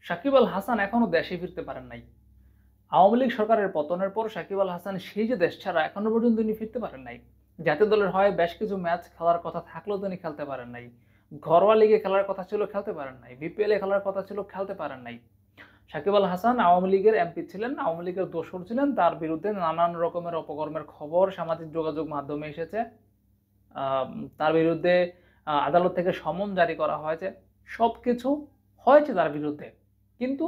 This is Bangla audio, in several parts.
সাকিব আল হাসান এখনো দেশে ফিরতে পারেন নাই। আওয়ামী লীগ সরকারের পতনের পর সাকিব আল হাসান সেই যে দেশ ছাড়া এখনো পর্যন্ত তিনি ফিরতে পারেন নাই। জাতীয় দলের হয়ে বেশ কিছু ম্যাচ খেলার কথা থাকলেও তিনি খেলতে পারেন নাই। ঘরোয়া লিগে খেলার কথা ছিল, খেলতে পারেন নাই। বিপিএল এ খেলার কথা ছিল, খেলতে পারেন নাই। সাকিব আল হাসান আওয়ামী লীগের এমপি ছিলেন, আওয়ামী লীগের দোসর ছিলেন। তার বিরুদ্ধে নানান রকমের অপকর্মের খবর সামাজিক যোগাযোগ মাধ্যমে এসেছে। আম, তার বিরুদ্ধে আদালত থেকে সমন জারি করা হয়েছে। সবকিছু হয়েছে তার বিরুদ্ধে। কিন্তু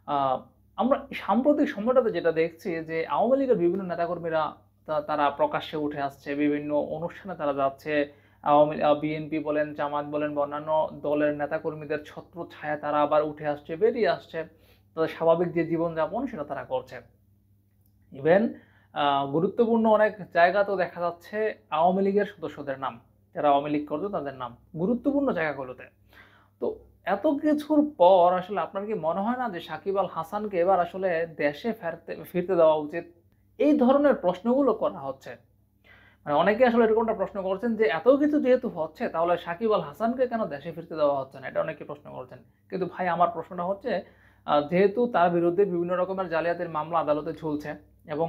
আহ, আমরা সাম্প্রতিক সময়টাতে যেটা দেখছি যে আওয়ামী লীগের বিভিন্ন নেতাকর্মীরা তারা প্রকাশ্যে উঠে আসছে, বিভিন্ন অনুষ্ঠানে তারা যাচ্ছে। আওয়ামী বিএনপি বলেন, জামাত বলেন বা অন্যান্য দলের নেতাকর্মীদের ছত্র ছায়া তারা আবার উঠে আসছে, বেরিয়ে আসছে। তাদের স্বাভাবিক যে জীবনযাপন সেটা তারা করছে। ইভেন গুরুত্বপূর্ণ অনেক জায়গাতেও দেখা যাচ্ছে আওয়ামী লীগের সদস্যদের নাম, যারা আওয়ামী লীগ করতো তাদের নাম গুরুত্বপূর্ণ জায়গাগুলোতে। তো এত কিছুর পর আসলে আপনার কি মনে হয় না যে সাকিব আল হাসানকে এবার আসলে দেশে ফিরতে দেওয়া উচিত? এই ধরনের প্রশ্নগুলো করা হচ্ছে। মানে অনেকে আসলে এরকমটা প্রশ্ন করছেন যে এত কিছু যেহেতু হচ্ছে তাহলে সাকিব আল হাসানকে কেন দেশে ফিরতে দেওয়া হচ্ছে না, এটা অনেকে প্রশ্ন করছেন। কিন্তু ভাই আমার প্রশ্নটা হচ্ছে যেহেতু তার বিরুদ্ধে বিভিন্ন রকমের জালিয়াতির মামলা আদালতে ঝুলছে এবং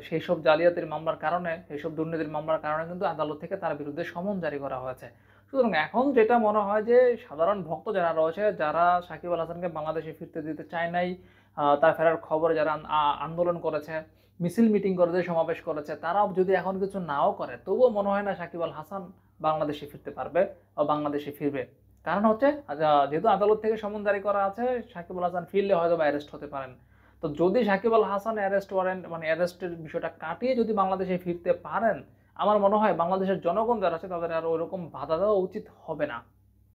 সেই সব জালিয়াতির মামলার কারণে, সেই সব দুর্নীতির মামলার কারণে কিন্তু আদালত থেকে তার বিরুদ্ধে সমন জারি করা হয়েছে। সুতরাং এখন যেটা মনে হয় যে সাধারণ ভক্ত যারা রয়েছে, যারা সাকিব আল হাসানকে বাংলাদেশে ফিরতে দিতে চায় নাই, তার ফেরার খবরে যারা আন্দোলন করেছে, মিছিল মিটিং করেছে, সমাবেশ করেছে, তারাও যদি এখন কিছু নাও করে তবুও মনে হয় না সাকিব আল হাসান বাংলাদেশে ফিরতে পারবে বা বাংলাদেশে ফিরবে। কারণ হচ্ছে যেহেতু আদালত থেকে সমন জারি করা আছে, সাকিব আল হাসান ফিরলে হয়তো বা অ্যারেস্ট হতে পারেন। তো যদি সাকিব আল হাসান অ্যারেস্ট ওয়ারেন্ট মানে অ্যারেস্টের বিষয়টা কাটিয়ে যদি বাংলাদেশে ফিরতে পারেন, আমার মনে হয় বাংলাদেশের জনগণ যারা আছে তাদের আর ওইরকম বাধা দেওয়া উচিত হবে না।